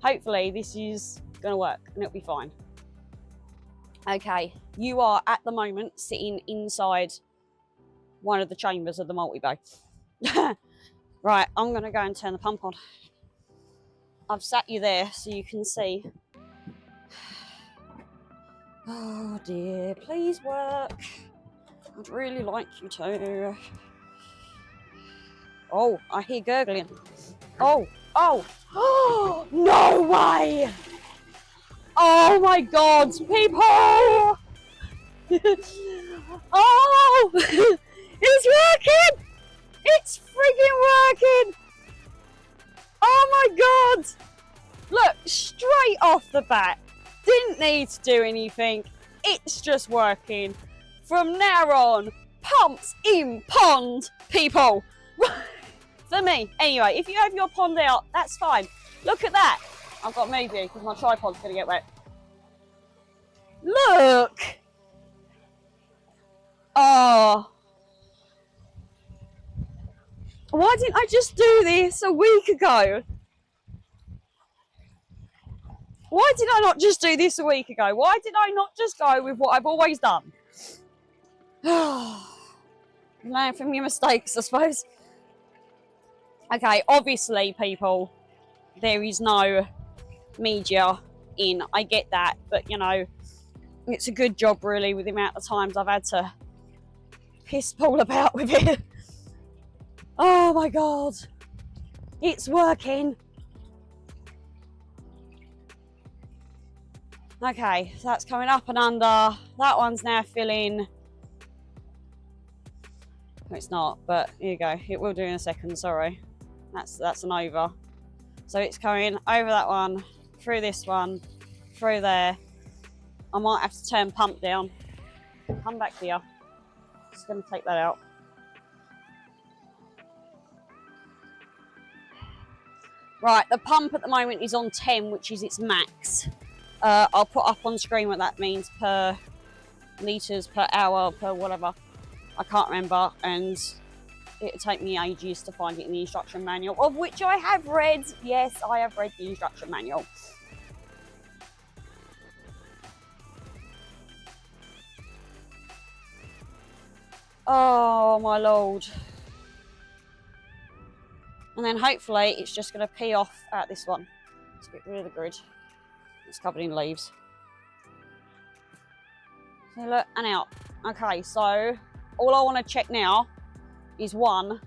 Hopefully this is gonna work and it'll be fine. Okay, you are at the moment sitting inside one of the chambers of the multi-bay. Right, I'm gonna go and turn the pump on. I've sat you there so you can see. Oh dear, please work. I'd really like you to. Oh, I hear gurgling. Oh, oh, no way! Oh my God, people! Oh, it's working! It's friggin' working! Oh my God! Look, straight off the bat, didn't need to do anything. It's just working. From now on, pumps in pond, people. For me, anyway, if you have your pond out, that's fine. Look at that. I've got to move you because my tripod's going to get wet. Look. Oh. Why didn't I just do this a week ago? Why did I not just do this a week ago? Why did I not just go with what I've always done? Learn from your mistakes, I suppose. Okay, obviously, people, there is no media in. I get that, but you know, it's a good job really with the amount of times I've had to piss Paul about with it. Oh my God, it's working. Okay, so that's coming up and under. That one's now filling. No, it's not, but here you go. It will do in a second, sorry. That's an over. So it's coming over that one, through this one, through there. I might have to turn pump down. Come back here. Just going to take that out. Right, the pump at the moment is on 10, which is its max. I'll put up on screen what that means per litres, per hour, per whatever. I can't remember, and it'll take me ages to find it in the instruction manual, of which I have read. Yes, I have read the instruction manual. Oh my Lord. And then hopefully it's just going to pee off at this one. Let's get rid of the grid. It's covered in leaves. So look, and out. Okay, so all I want to check now is one,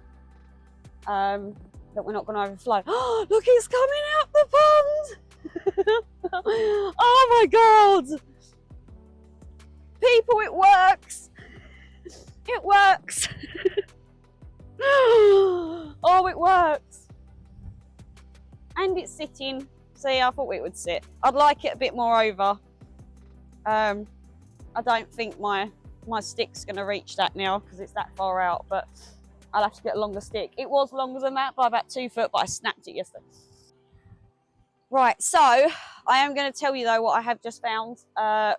that we're not going to overflow. Oh, look, it's coming out the pond. Oh my God. People, it works. It works. Oh, it works. And it's sitting. See, I thought it would sit. I'd like it a bit more over. I don't think my stick's going to reach that now because it's that far out, but I'll have to get a longer stick. It was longer than that by about 2 foot, but I snapped it yesterday. Right, so I am going to tell you though what I have just found,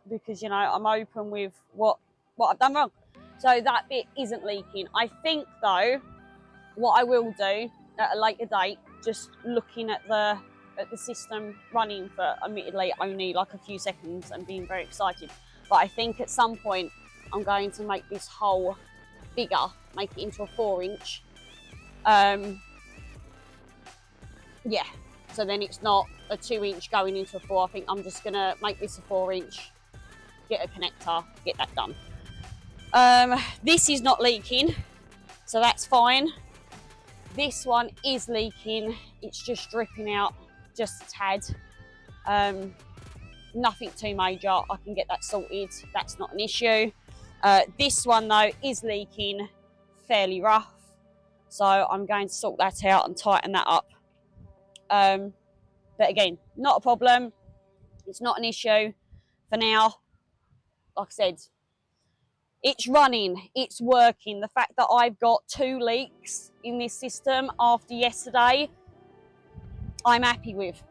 because you know I'm open with what I've done wrong. So that bit isn't leaking. I think though, what I will do at a later date, just looking at the system running for admittedly only like a few seconds and being very excited, but I think at some point I'm going to make this hole bigger, make it into a 4-inch. Yeah, so then it's not a 2-inch going into a 4. I think I'm just gonna make this a 4-inch, get a connector, get that done. This is not leaking, so that's fine. This one is leaking. It's just dripping out just a tad. Nothing too major. I can get that sorted. That's not an issue. This one though is leaking fairly rough, so I'm going to sort that out and tighten that up. But again, not a problem. It's not an issue for now. Like I said, it's running, it's working. The fact that I've got 2 leaks in this system after yesterday, I'm happy with.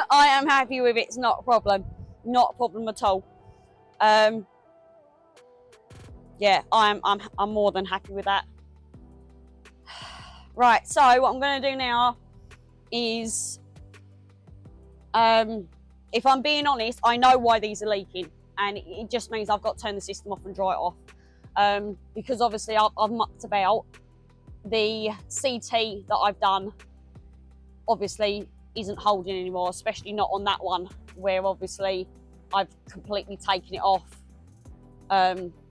I am happy with it. It's not a problem. Not a problem at all. Yeah, I'm more than happy with that. Right, so what I'm going to do now is, if I'm being honest, I know why these are leaking, and it just means I've got to turn the system off and dry it off. Because obviously I've mucked about. The CT that I've done obviously isn't holding anymore, especially not on that one where obviously I've completely taken it off.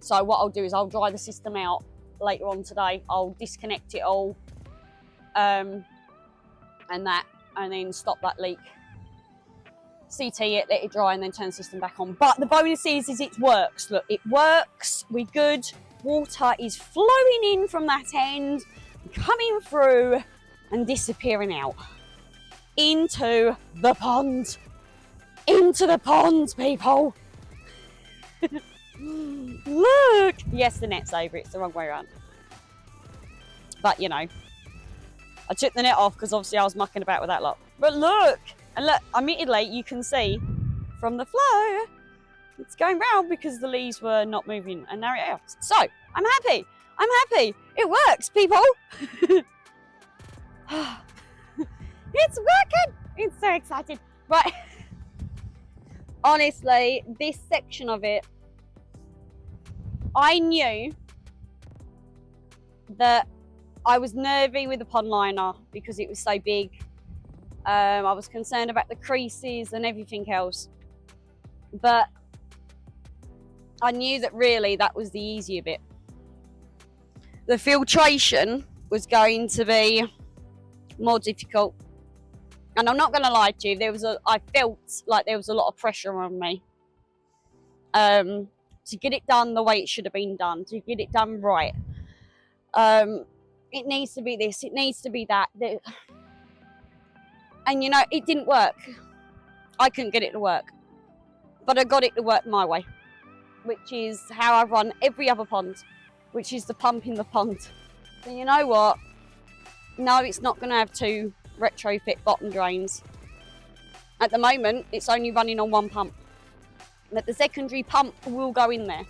So what I'll do is I'll dry the system out later on today. I'll disconnect it all, and then stop that leak, CT it, let it dry, and then turn the system back on. But the bonus is it works. Look, it works. We're good. Water is flowing in from that end, coming through and disappearing out into the pond. Into the pond, people. Look. Yes, the net's over. It's the wrong way around. But, you know, I took the net off because obviously I was mucking about with that lot. But look. And look, admittedly, you can see from the flow, it's going round because the leaves were not moving, and now it is. So, I'm happy. I'm happy. It works, people. It's working. It's so exciting. Right. Honestly, this section of it, I knew that I was nervy with the pond liner because it was so big. I was concerned about the creases and everything else. But I knew that really that was the easier bit. The filtration was going to be more difficult. And I'm not going to lie to you, I felt like there was a lot of pressure on me to get it done the way it should have been done, to get it done right. It needs to be this, it needs to be that. And you know, it didn't work. I couldn't get it to work. But I got it to work my way, which is how I run every other pond, which is the pump in the pond. So you know what? No, it's not going to have 2 retrofit bottom drains. At the moment, it's only running on 1 pump. But the secondary pump will go in there.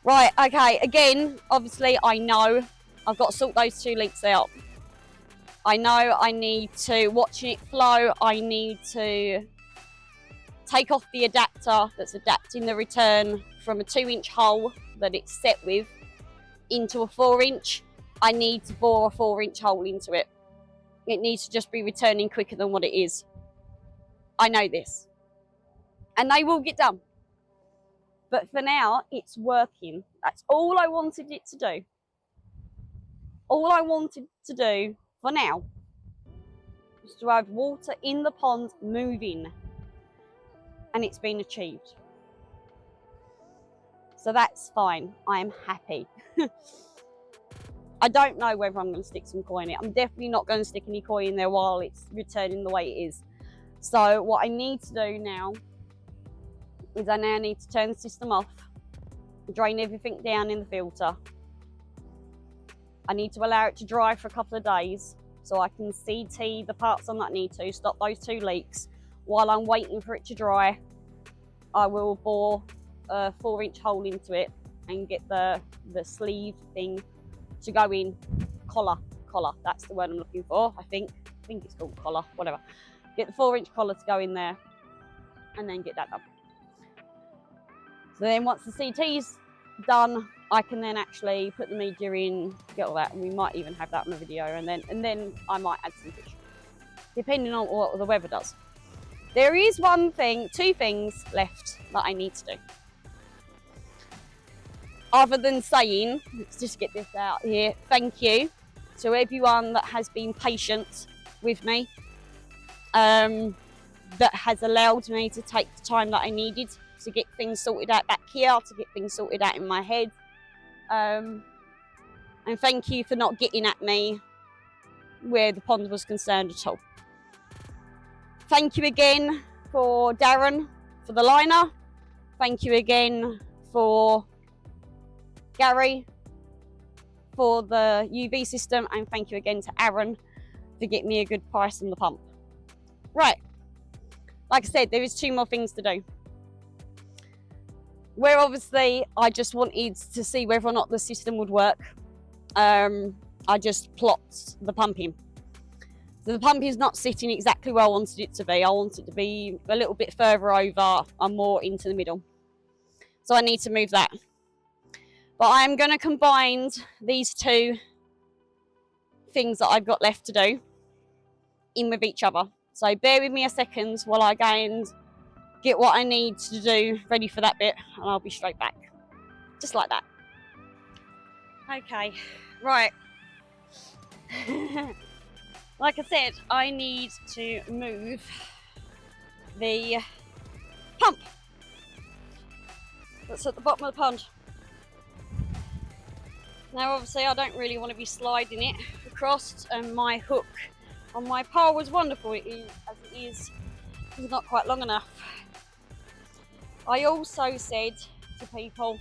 Right, okay, again, obviously I know I've got to sort those 2 leaks out. I know I need to, watching it flow, I need to take off the adapter that's adapting the return from a 2-inch hole that it's set with into a 4-inch. I need to bore a 4-inch hole into it. It needs to just be returning quicker than what it is. I know this. And they will get done. But for now, it's working. That's all I wanted it to do. All I wanted to do for now is to have water in the pond moving. And it's been achieved. So that's fine. I am happy. I don't know whether I'm going to stick some koi in it. I'm definitely not going to stick any koi in there while it's returning the way it is. So what I need to do now is I now need to turn the system off, drain everything down in the filter. I need to allow it to dry for a couple of days so I can CT the parts on that I need to, stop those 2 leaks. While I'm waiting for it to dry, I will bore a 4-inch hole into it and get the sleeve thing to go in. Collar, that's the word I'm looking for. I think it's called collar, whatever. Get the 4-inch collar to go in there and then get that done. So then once the CT's done, I can then actually put the media in, get all that, and we might even have that on the video, and then I might add some fish, depending on what the weather does. There is 2 things left that I need to do. Other than saying, let's just get this out here, thank you to everyone that has been patient with me, that has allowed me to take the time that I needed to get things sorted out back here, to get things sorted out in my head. And thank you for not getting at me where the pond was concerned at all. Thank you again for Darren for the liner. Thank you again for Gary for the UV system, and thank you again to Aaron for getting me a good price on the pump. Right, like I said, there is 2 more things to do. Where obviously I just wanted to see whether or not the system would work, I just plopped the pump in. So the pump is not sitting exactly where I wanted it to be. I want it to be a little bit further over and more into the middle. So I need to move that. But I am going to combine these 2 things that I've got left to do in with each other. So bear with me a second while I go and get what I need to do ready for that bit, and I'll be straight back. Just like that. Okay, right. Like I said, I need to move the pump that's at the bottom of the pond. Now obviously I don't really want to be sliding it across, and my hook on my pole was wonderful, as it is not quite long enough. I also said to people,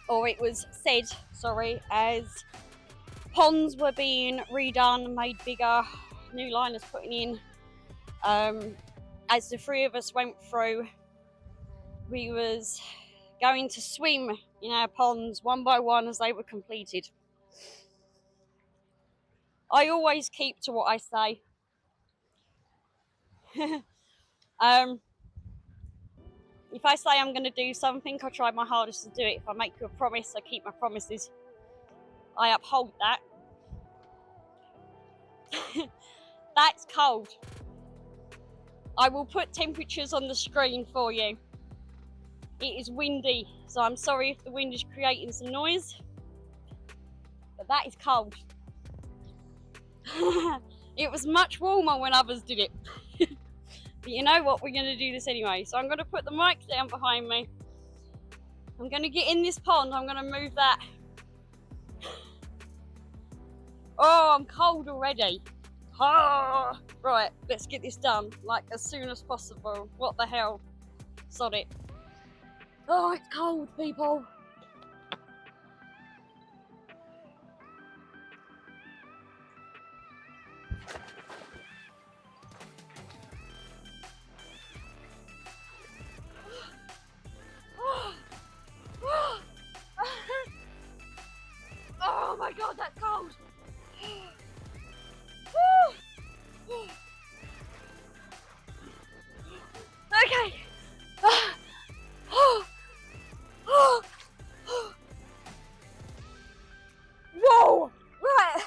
or it was said, sorry, as ponds were being redone, made bigger, new liners putting in, as the 3 of us went through, we was going to swim in our ponds one by one as they were completed. I always keep to what I say. If I say I'm going to do something, I try my hardest to do it. If I make you a promise, I keep my promises. I uphold that. That's cold. I will put temperatures on the screen for you. It is windy, so I'm sorry if the wind is creating some noise, but that is cold. It was much warmer when others did it. But you know what, we're going to do this anyway. So I'm going to put the mic down behind me. I'm going to get in this pond. I'm going to move that. Oh, I'm cold already. Oh, right, let's get this done, like as soon as possible. What the hell? Sod it. Oh, it's cold, people. Oh my God, that's cold. Okay. Whoa! Right.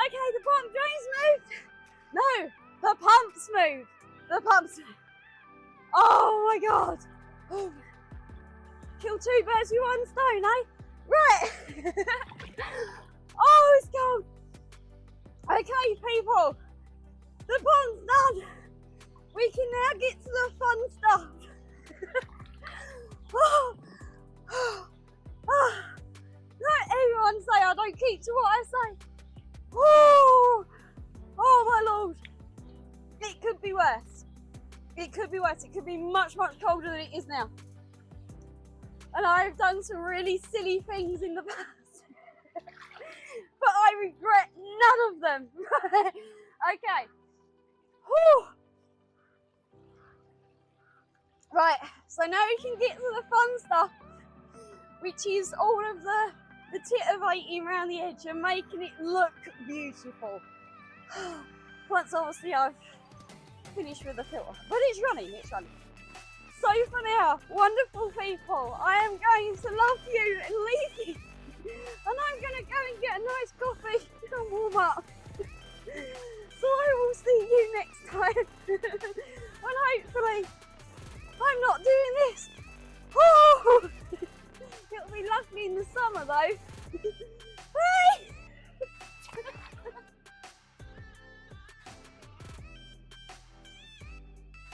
Okay, the pump drain's moved. No, the pump's moved. The pump's. Oh my God. Kill 2 birds with 1 stone, eh? Right. Oh, it's cold. Okay, people. The pond's done. We can now get to the fun stuff. Don't everyone say I don't keep to what I say. Oh my Lord. It could be worse. It could be worse. It could be much, much colder than it is now. And I've done some really silly things in the past. But I regret none of them. Okay. Whew. Right, so now we can get to the fun stuff, which is all of the titivating around the edge and making it look beautiful. Once obviously I've finished with the filter, but it's running. So for now, wonderful people, I am going to love you and leave you, and I'm going to go and get a nice coffee and warm up. So I will see you next time, and hopefully I'm not doing this. Oh, it'll be lovely in the summer though. Bye.